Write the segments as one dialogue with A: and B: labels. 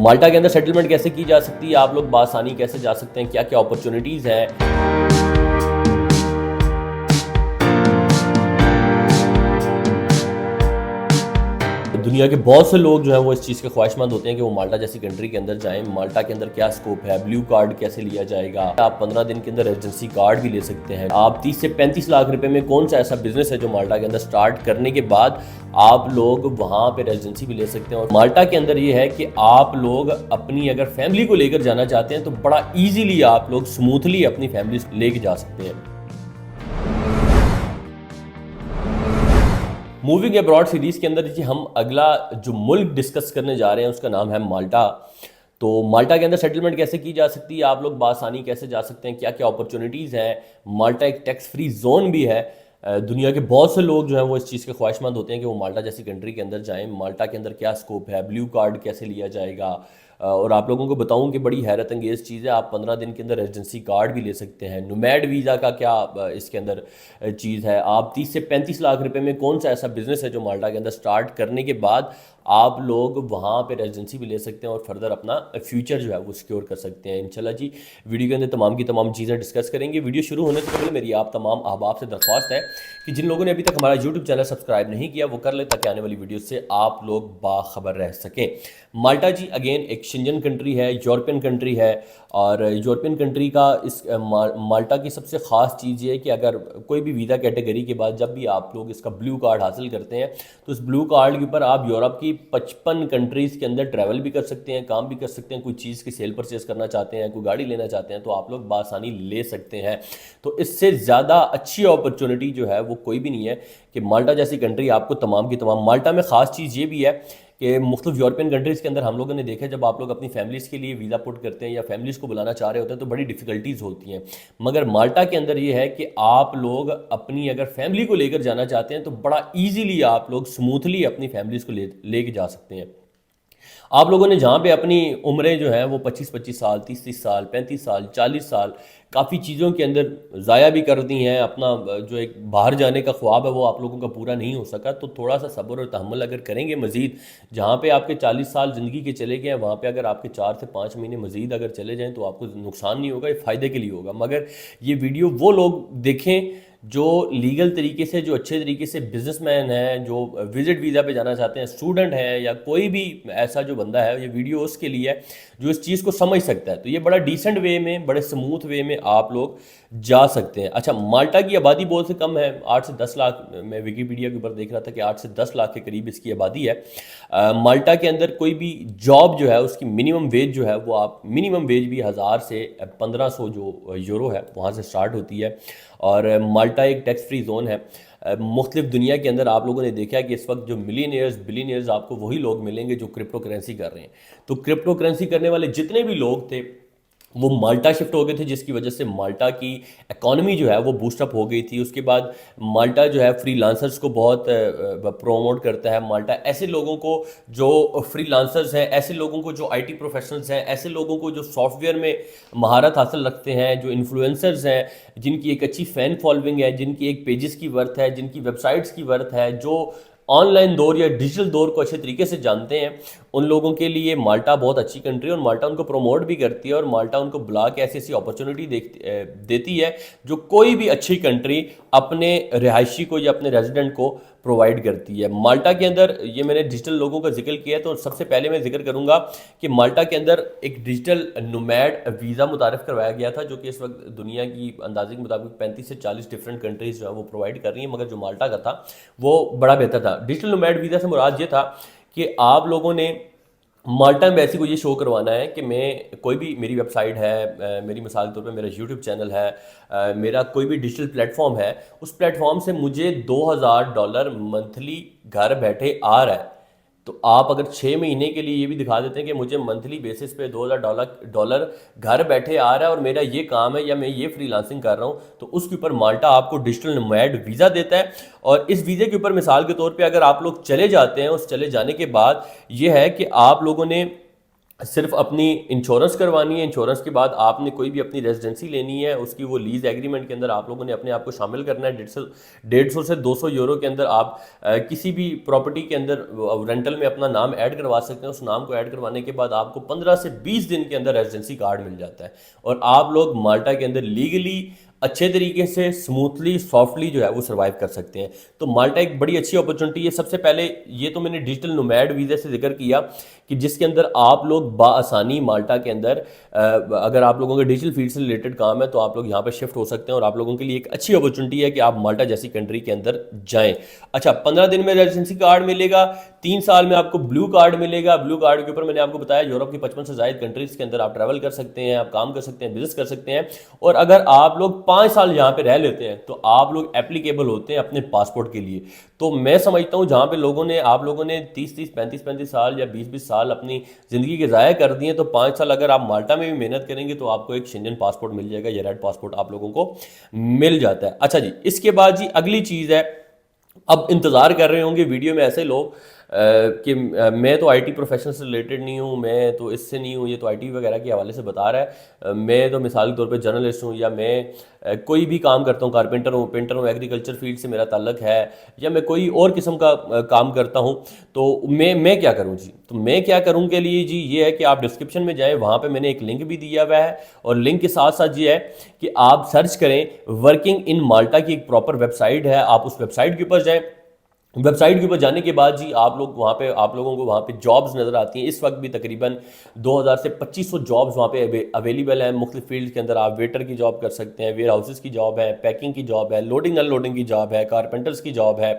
A: माल्टा के अंदर सेटलमेंट कैसे की जा सकती है, आप लोग बासानी कैसे जा सकते हैं, क्या क्या अपॉर्चुनिटीज़ हैं। दुनिया के बहुत से लोग जो हैं वो इस चीज़ के ख्वाहिशमंद होते हैं कि वो माल्टा जैसी कंट्री के अंदर जाएं। माल्टा के अंदर क्या स्कोप है, ब्लू कार्ड कैसे लिया जाएगा, आप 15 दिन के अंदर रेजिडेंसी कार्ड भी ले सकते हैं। आप 30 से 35 लाख रुपए में कौन सा ऐसा बिजनेस है जो माल्टा के अंदर स्टार्ट करने के बाद आप लोग वहाँ पे रेजिडेंसी भी ले सकते हैं। और माल्टा के अंदर ये है कि आप लोग अपनी अगर फैमिली को लेकर जाना चाहते हैं तो बड़ा ईजीली आप लोग स्मूथली अपनी फैमिली लेके जा सकते हैं। मूविंग अब्रॉड सीरीज़ के अंदर जी हम अगला जो मुल्क डिस्कस करने जा रहे हैं उसका नाम है माल्टा। तो माल्टा के अंदर सेटलमेंट कैसे की जा सकती है, आप लोग बासानी कैसे जा सकते हैं, क्या क्या अपॉर्चुनिटीज़ हैं। माल्टा एक टैक्स फ्री जोन भी है। दुनिया के बहुत से लोग जो हैं वो इस चीज़ के ख्वाहिशमंद होते हैं कि वो माल्टा जैसी कंट्री के अंदर जाएं। माल्टा के अंदर क्या स्कोप है, ब्लू कार्ड कैसे लिया जाएगा। और आप लोगों को बताऊं कि बड़ी हैरत अंगेज़ चीज़ है, आप 15 दिन के अंदर रेजिडेंसी कार्ड भी ले सकते हैं। नोमैड वीज़ा का क्या इसके अंदर चीज़ है। आप 30 से 35 लाख रुपए में कौन सा ऐसा बिजनेस है जो माल्टा के अंदर स्टार्ट करने के बाद आप लोग वहाँ पे रेजिडेंसी भी ले सकते हैं और फर्दर अपना फ्यूचर जो है वो सिक्योर कर सकते हैं। इंशाल्लाह जी वीडियो के अंदर तमाम की तमाम चीज़ें डिस्कस करेंगे। वीडियो शुरू होने से पहले मेरी आप तमाम अहबाब से दरख्वास्त है कि जिन लोगों ने अभी तक हमारा यूट्यूब चैनल सब्सक्राइब नहीं किया वो कर ले ताकि आने वाली वीडियो से आप लोग बाखबर रह सकें। माल्टा जी अगेन एक शेंजन कंट्री है, यूरोपियन कंट्री है। और यूरोपियन कंट्री का इस माल्टा की सबसे ख़ास चीज़ ये है कि अगर कोई भी वीज़ा कैटेगरी के बाद जब भी आप लोग इसका ब्लू कार्ड हासिल करते हैं तो इस ब्लू कार्ड के ऊपर आप यूरोप की 55 कंट्रीज़ के अंदर ट्रैवल भी कर सकते हैं, काम भी कर सकते हैं। कोई चीज़ की सेल परचेज़ करना चाहते हैं, कोई गाड़ी लेना चाहते हैं तो आप लोग बासानी ले सकते हैं। तो इससे ज़्यादा अच्छी अपॉर्चुनिटी जो है वो कोई भी नहीं है कि माल्टा जैसी कंट्री आपको तमाम की तमाम। माल्टा में ख़ास चीज़ ये भी है कि मुख्तलिफ यूरोपियन कंट्रीज़ के अंदर हम लोगों ने देखा जब आप लोग अपनी फैमिलीज़ के लिए वीज़ा पुट करते हैं या फैमिलीज़ को बुलाना चाह रहे होते हैं तो बड़ी डिफ़िकल्टीज़ होती हैं। मगर माल्टा के अंदर ये है कि आप लोग अपनी अगर फैमिली को लेकर जाना चाहते हैं तो बड़ा ईजीली आप लोग स्मूथली अपनी फैमिलीज़ को लेके जा सकते हैं। आप लोगों ने जहाँ पे अपनी उम्रें जो हैं वो 25-25 साल, 30-30 साल, 35 साल, 40 साल काफ़ी चीज़ों के अंदर ज़ाया भी कर दी हैं। अपना जो एक बाहर जाने का ख्वाब है वो आप लोगों का पूरा नहीं हो सका तो थोड़ा सा सब्र और तहम्मुल अगर करेंगे मज़ीद, जहाँ पे आपके 40 साल ज़िंदगी के चले गए हैं वहाँ पे अगर आपके 4 से 5 महीने मज़ीद अगर चले जाएँ तो आपको नुकसान नहीं होगा, ये फ़ायदे के लिए होगा। मगर ये वीडियो वो लोग देखें जो लीगल तरीके से, जो अच्छे तरीके से बिजनेसमैन हैं, जो विजिट वीज़ा पे जाना चाहते हैं, स्टूडेंट हैं या कोई भी ऐसा जो बंदा है, ये वीडियो उसके लिए है जो इस चीज़ को समझ सकता है। तो ये बड़ा डिसेंट वे में, बड़े स्मूथ वे में आप लोग जा सकते हैं। अच्छा, माल्टा की आबादी बहुत से कम है, 8 से 10 लाख। मैं विकीपीडिया के ऊपर देख रहा था कि 8 से 10 लाख के करीब इसकी आबादी है। माल्टा के अंदर कोई भी जॉब जो है उसकी मिनिमम वेज जो है वो आप मिनिमम वेज भी 1000 से 1500 जो यूरो है वहाँ से स्टार्ट होती है। और माल्टा एक टैक्स फ्री जोन है। मुख्तलिफ दुनिया के अंदर आप लोगों ने देखा है कि इस वक्त जो मिलीनियर्स बिलीनियर्स आपको वही लोग मिलेंगे जो क्रिप्टो करेंसी कर रहे हैं। तो क्रिप्टो करेंसी करने वाले जितने भी लोग थे वो माल्टा शिफ्ट हो गए थे, जिसकी वजह से माल्टा की इकॉनमी जो है वो बूस्टअप हो गई थी। उसके बाद माल्टा जो है फ्रीलांसर्स को बहुत प्रोमोट करता है। माल्टा ऐसे लोगों को जो फ्रीलांसर्स हैं, ऐसे लोगों को जो आईटी प्रोफेशनल्स हैं, ऐसे लोगों को जो सॉफ्टवेयर में महारत हासिल रखते हैं, जो इन्फ्लुएंसर्स हैं, जिनकी एक अच्छी फ़ैन फॉलोइंग है, जिनकी एक पेजेस की वर्थ है, जिनकी वेबसाइट्स की वर्थ है, जो ऑनलाइन दौर या डिजिटल दौर को अच्छे तरीके से जानते हैं, उन लोगों के लिए माल्टा बहुत अच्छी कंट्री है। और माल्टा उनको प्रमोट भी करती है और माल्टा उनको बुला के ऐसी ऐसी अपॉर्चुनिटी देती है जो कोई भी अच्छी कंट्री अपने रिहायशी को या अपने रेजिडेंट को प्रोवाइड करती है। माल्टा के अंदर ये मैंने डिजिटल लोगों का जिक्र किया है तो सबसे पहले मैं जिक्र करूंगा कि माल्टा के अंदर एक डिजिटल नोमैड वीज़ा मुतारिफ करवाया गया था जो कि इस वक्त दुनिया की अंदाजे के मुताबिक 35 से 40 डिफरेंट कंट्रीज जो है वो प्रोवाइड कर रही हैं। मगर जो माल्टा का था वो बड़ा बेहतर था। डिजिटल नोमैड वीज़ा से मुराद ये था कि आप लोगों ने माल्टा एम्बेसी को ये शो करवाना है कि मैं कोई भी, मेरी वेबसाइट है, मेरी मिसाल के तौर पे मेरा यूट्यूब चैनल है, मेरा कोई भी डिजिटल प्लेटफॉर्म है, उस प्लेटफॉर्म से मुझे $2000 मंथली घर बैठे आ रहा है। तो आप अगर 6 महीने के लिए ये भी दिखा देते हैं कि मुझे मंथली बेसिस पे $2000 घर बैठे आ रहा है और मेरा ये काम है या मैं ये फ्रीलांसिंग कर रहा हूँ, तो उसके ऊपर माल्टा आपको डिजिटल नोमैड वीज़ा देता है। और इस वीज़े के ऊपर मिसाल के तौर पे अगर आप लोग चले जाते हैं, उस चले जाने के बाद ये है कि आप लोगों ने सिर्फ अपनी इंश्योरेंस करवानी है, इंश्योरेंस के बाद आपने कोई भी अपनी रेजिडेंसी लेनी है, उसकी वो लीज एग्रीमेंट के अंदर आप लोगों ने अपने आप को शामिल करना है। 150 से 200 यूरो के अंदर आप किसी भी प्रॉपर्टी के अंदर रेंटल में अपना नाम ऐड करवा सकते हैं। उस नाम को ऐड करवाने के बाद आपको 15 से 20 दिन के अंदर रेजिडेंसी कार्ड मिल जाता है और आप लोग माल्टा के अंदर लीगली अच्छे तरीके से स्मूथली सॉफ्टली जो है वो सर्वाइव कर सकते हैं। तो माल्टा एक बड़ी अच्छी अपॉर्चुनिटी है। सबसे पहले ये तो मैंने डिजिटल नोमैड वीज़ा से जिक्र किया कि जिसके अंदर आप लोग बाआसानी माल्टा के अंदर अगर आप लोगों के डिजिटल फील्ड से रिलेटेड काम है तो आप लोग यहाँ पर शिफ्ट हो सकते हैं और आप लोगों के लिए एक अच्छी अपॉर्चुनिटी है कि आप माल्टा जैसी कंट्री के अंदर जाएं। अच्छा, 15 दिन में रेजिडेंसी कार्ड मिलेगा, 3 साल में आपको ब्लू कार्ड मिलेगा। ब्लू कार्ड के ऊपर मैंने आपको बताया यूरोप की 55 से ज़ायद कंट्रीज़ के अंदर आप ट्रैवल कर सकते हैं, आप काम कर सकते हैं, बिजनेस कर सकते हैं। और अगर आप लोग 5 साल यहाँ पे रह लेते हैं तो आप लोग एप्लीकेबल होते हैं अपने पासपोर्ट के लिए। तो मैं समझता हूँ जहाँ पे आप लोगों ने 30-30, 35-35 साल या 20-20 साल अपनी ज़िंदगी के ज़ाया कर दिए, तो 5 साल अगर आप माल्टा में भी मेहनत करेंगे तो आपको एक शेंजन पासपोर्ट मिल जाएगा, या रेड पासपोर्ट आप लोगों को मिल जाता है। अच्छा जी, इसके बाद जी अगली चीज़ है, अब इंतज़ार कर रहे होंगे वीडियो में ऐसे लोग कि मैं तो आईटी प्रोफेशन से रिलेटेड नहीं हूँ, मैं तो इससे नहीं हूँ, ये तो आईटी वगैरह के हवाले से बता रहा है। मैं तो मिसाल के तौर पे जर्नलिस्ट हूँ, या मैं कोई भी काम करता हूँ, कारपेंटर हूँ, पेंटर हूँ, एग्रीकल्चर फील्ड से मेरा ताल्लुक है, या मैं कोई और किस्म का काम करता हूँ। तो मैं क्या करूँ जी? तो मैं क्या करूँ के लिए जी ये है कि आप डिस्क्रिप्शन में जाएँ, वहाँ पर मैंने एक लिंक भी दिया हुआ है, और लिंक के साथ साथ ये है कि आप सर्च करें वर्किंग इन माल्टा की एक प्रॉपर वेबसाइट है, आप उस वेबसाइट के ऊपर जाएँ। वेबसाइट के ऊपर जाने के बाद जी आप लोगों को वहाँ पे जॉब्स नज़र आती हैं। इस वक्त भी तकरीबन 2000 से 2500 जॉब्स वहाँ पे अवेलेबल हैं मुख्तलिफ फील्ड के अंदर। आप वेटर की जॉब कर सकते हैं, वेयर हाउसेस की जॉब है, पैकिंग की जॉब है, लोडिंग अनलोडिंग की जॉब है, कारपेंटर्स की जॉब है,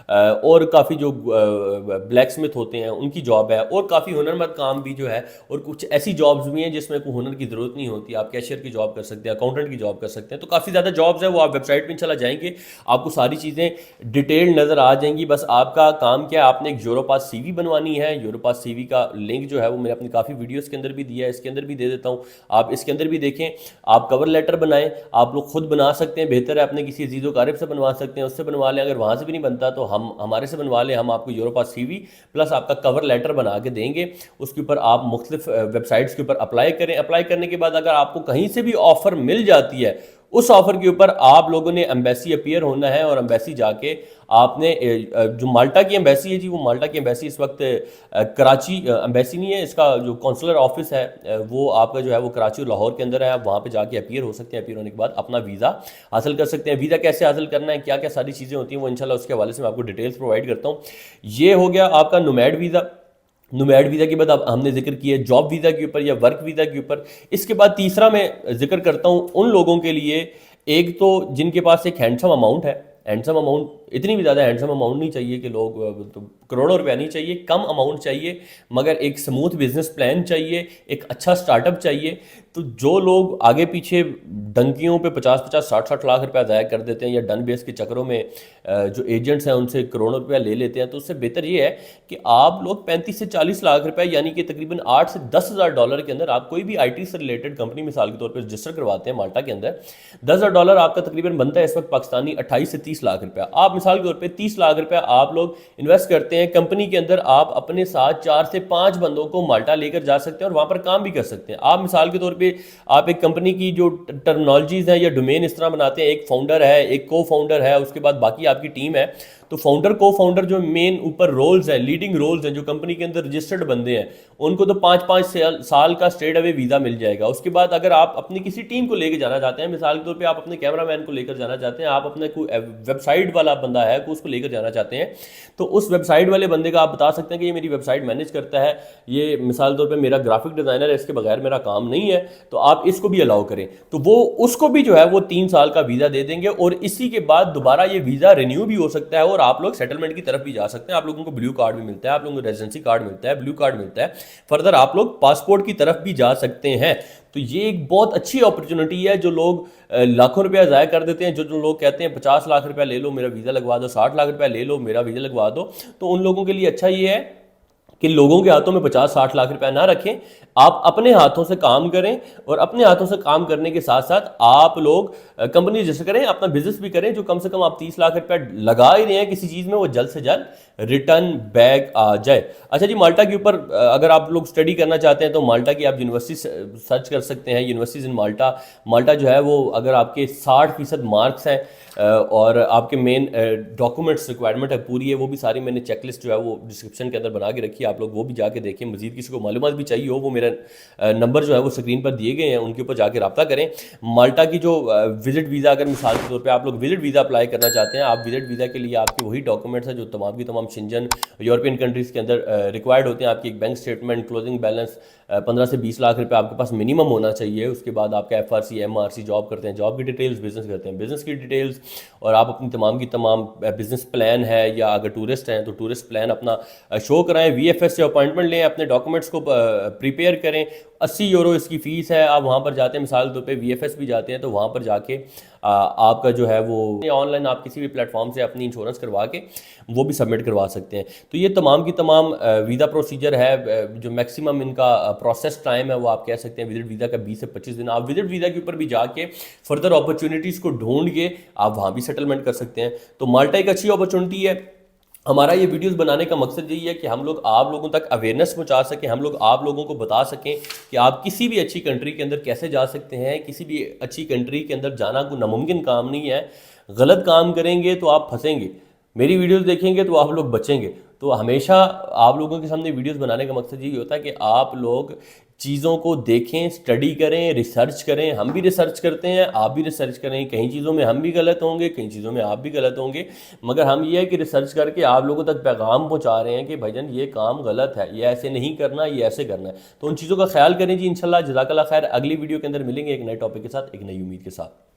A: और काफ़ी जो ब्लैक स्मिथ होते हैं उनकी जॉब है, और काफ़ी हुनरमंद काम भी जो है, और कुछ ऐसी जॉब्स भी हैं जिसमें कोई हुनर की ज़रूरत नहीं होती। आप कैशियर की जॉब कर सकते हैं, अकाउंटेंट की जॉब कर सकते हैं। तो काफ़ी ज़्यादा जॉब्स हैं, वो आप वेबसाइट पर चला जाएंगे, आपको सारी चीज़ें डिटेल नज़र आ जाएंगी। बस आपका काम क्या है, आपने एक यूरोपास सीवी बनवानी है। यूरोपास सीवी का लिंक जो है वो मैंने अपनी काफ़ी वीडियोज़ के अंदर भी दिया है, इसके अंदर भी दे देता हूँ, आप इसके अंदर भी देखें। आप कवर लेटर बनाएं, आप लोग खुद बना सकते हैं, बेहतर है अपने किसी अजीज़ो कारब से बनवा सकते हैं, उससे बनवा लें। अगर वहाँ से भी नहीं बनता तो हमारे से बनवा लें, हम आपको यूरोपास सीवी प्लस आपका कवर लेटर बना के देंगे। उसके ऊपर आप मुख्तलिफ वेबसाइट्स के ऊपर अप्लाई करें। अप्लाई करने के बाद अगर आपको कहीं से भी ऑफर मिल जाती है, उस ऑफर के ऊपर आप लोगों ने एम्बेसी अपीयर होना है, और एम्बेसी जाके आपने जो माल्टा की एम्बेसी है जी, वो माल्टा की एम्बेसी इस वक्त कराची एम्बेसी नहीं है, इसका जो कौंसलर ऑफिस है वो आपका जो है वो कराची और लाहौर के अंदर है। आप वहाँ पे जाके अपीयर हो सकते हैं। अपीयर होने के बाद अपना वीज़ा हासिल कर सकते हैं। वीज़ा कैसे हासिल करना है, क्या क्या सारी चीज़ें होती हैं, वो इंशाल्लाह उसके हवाले से मैं आपको डिटेल्स प्रोवाइड करता हूँ। ये हो गया आपका नोमैड वीज़ा। नोमैड वीज़ा के बाद अब हमने जिक्र किया जॉब वीज़ा के ऊपर या वर्क वीज़ा के ऊपर। इसके बाद तीसरा मैं जिक्र करता हूँ उन लोगों के लिए, एक तो जिनके पास एक हैंडसम अमाउंट है। हैंडसम अमाउंट, इतनी भी ज़्यादा हैंडसम अमाउंट नहीं चाहिए कि लोग तो करोड़ों रुपया नहीं चाहिए, कम अमाउंट चाहिए, मगर एक स्मूथ बिजनेस प्लान चाहिए, एक अच्छा स्टार्टअप चाहिए। तो जो लोग आगे पीछे डंकियों पे 50-50, 60-60 लाख रुपया ज़ाया कर देते हैं, या डन बेस के चक्करों में जो एजेंट्स हैं उनसे करोड़ों रुपया ले लेते हैं, तो उससे बेहतर ये है कि आप लोग 35 से 40 लाख रुपया, यानी कि तकरीबन 8 से 10 हज़ार डॉलर के अंदर आप कोई भी आईटी से रिलेटेड कंपनी मिसाल के तौर पर रजिस्टर करवाते हैं माल्टा के अंदर। 10,000 डॉलर आपका तकरीबन बनता है इस वक्त पाकिस्तानी 28 से 30 लाख रुपया। आप मिसाल के तौर पर 30 लाख रुपया आप लोग इन्वेस्ट करते हैं कंपनी के अंदर, आप अपने साथ 4 से 5 बंदों को माल्टा लेकर जा सकते हैं और वहाँ पर काम भी कर सकते हैं। आप मिसाल के तौर पे आप एक कंपनी की जो टर्मिनोलॉजीज हैं या डोमेन इस तरह बनाते हैं, एक फाउंडर है, एक को फाउंडर है, उसके बाद बाकी आपकी टीम है। तो फाउंडर को फाउंडर जो मेन ऊपर रोल्स हैं, लीडिंग रोल्स हैं, जो कंपनी के अंदर रजिस्टर्ड बंदे हैं, उनको तो 5-5 साल का स्ट्रेट अवे वीज़ा मिल जाएगा। उसके बाद अगर आप अपनी किसी टीम को लेकर जाना चाहते हैं, मिसाल के तौर पे आप अपने कैमरामैन को लेकर जाना चाहते हैं, आप अपने कोई वेबसाइट वाला बंदा है उसको लेकर जाना चाहते हैं, तो उस वेबसाइट वाले बंदे का आप बता सकते हैं कि ये मेरी वेबसाइट मैनेज करता है, ये मिसाल तौर पर मेरा ग्राफिक डिज़ाइनर है, इसके बगैर मेरा काम नहीं है, तो आप इसको भी अलाउ करें। तो वो उसको भी जो है वो 3 साल का वीज़ा दे देंगे, और इसी के बाद दोबारा ये वीज़ा रिन्यू भी हो सकता है, और आप लोग सेटलमेंट की तरफ भी जा सकते हैं। आप लोगों को ब्लू कार्ड भी मिलता है, आप लोगों को रेजिडेंसी कार्ड मिलता है, ब्लू कार्ड मिलता है, फर्दर आप लोग पासपोर्ट की तरफ भी जा सकते हैं। तो ये एक बहुत अच्छी अपॉर्चुनिटी है। जो लोग लाखों रुपया ज़ाया कर देते हैं, जो लोग कहते हैं 50 लाख रुपया ले लो मेरा वीज़ा लगवा दो, 60 लाख रुपया ले लो मेरा वीज़ा लगवा दो, तो उन लोगों के लिए अच्छा ये है कि लोगों के हाथों में 50-60 लाख रुपया ना रखें, आप अपने हाथों से काम करें और अपने हाथों से काम करने के साथ साथ आप लोग कंपनी रजिस्टर करें, अपना बिजनेस भी करें, जो कम से कम आप 30 लाख रुपया लगा ही रहे हैं किसी चीज़ में, वो जल्द से जल्द रिटर्न बैक आ जाए। अच्छा जी, माल्टा के ऊपर अगर आप लोग स्टडी करना चाहते हैं तो माल्टा की आप यूनिवर्सिटी सर्च कर सकते हैं, यूनिवर्सिटीज़ इन माल्टा। माल्टा जो है वो अगर आपके 60% मार्क्स हैं और आपके मेन डॉक्यूमेंट्स रिक्वायरमेंट है पूरी है, वो भी सारी मैंने चेकलिस्ट जो है वो डिस्क्रिप्शन के अंदर बना के रखी है, आप लोग वो भी जाके देखें। मजीद किसी को मालूमात भी चाहिए हो, वो मेरा नंबर जो है वो स्क्रीन पर दिए गए हैं, उनके ऊपर जाके रब्ता करें। माल्टा की जो विजिट वीज़ा, अगर मिसाल के तौर पे आप लोग विजिट वीज़ा अप्लाई करना चाहते हैं, आप विजिट वीज़ा के लिए आपके वही डॉक्यूमेंट्स हैं जो तमाम की तमाम शिंजन यूरोपियन कंट्रीज़ के अंदर रिक्वायर्ड होते हैं। आपकी एक बैंक स्टेटमेंट, क्लोजिंग बैलेंस, 15 से 20 लाख रुपए आपके पास मिनिमम होना चाहिए। उसके बाद आपका FRC MRC, जॉब करते हैं जॉब की डिटेल्स, बिजनेस करते हैं बिजनेस की डिटेल्स, और आप अपनी तमाम की तमाम बिजनेस प्लान है, या अगर टूरिस्ट हैं तो टूरिस्ट प्लान अपना शो कराएं, VFS से अपॉइंटमेंट लें, अपने डॉक्यूमेंट्स को प्रिपेयर करें। 80 यूरो इसकी फ़ीस है। आप वहाँ पर जाते हैं, मिसाल के तौर पे VFS भी जाते हैं, तो वहाँ पर जाके आपका जो है वो ऑनलाइन आप किसी भी प्लेटफॉर्म से अपनी इंश्योरेंस करवा के वो भी सबमिट करवा सकते हैं। तो ये तमाम की तमाम वीज़ा प्रोसीजर है। जो मैक्सिमम इनका प्रोसेस टाइम है वो आप कह सकते हैं विजिट वीज़ा का 20 से 25 दिन। आप विजिट वीज़ा के ऊपर भी जाके फर्दर अपॉर्चुनिटीज़ को ढूंढ के आप वहाँ भी सेटलमेंट कर सकते हैं। तो माल्टा एक अच्छी अपॉर्चुनिटी है। हमारा ये वीडियोस बनाने का मकसद यही है कि हम लोग आप लोगों तक अवेयरनेस पहुंचा सकें, हम लोग आप लोगों को बता सकें कि आप किसी भी अच्छी कंट्री के अंदर कैसे जा सकते हैं। किसी भी अच्छी कंट्री के अंदर जाना कोई नामुमकिन काम नहीं है। गलत काम करेंगे तो आप फंसेंगे, मेरी वीडियोस देखेंगे तो आप लोग बचेंगे। तो हमेशा आप लोगों के सामने वीडियोस बनाने का मकसद यही होता है कि आप लोग चीज़ों को देखें, स्टडी करें, रिसर्च करें। हम भी रिसर्च करते हैं, आप भी रिसर्च करें। कई चीज़ों में हम भी गलत होंगे, कई चीज़ों में आप भी गलत होंगे, मगर हम ये है कि रिसर्च करके आप लोगों तक पैगाम पहुंचा रहे हैं कि भाईजान ये काम गलत है, ये ऐसे नहीं करना, ये ऐसे करना है। तो उन चीज़ों का ख्याल करें जी। इंशाल्लाह जज़ाकल्लाह खैर। अगली वीडियो के अंदर मिलेंगे एक नए टॉपिक के साथ, एक नई उम्मीद के साथ।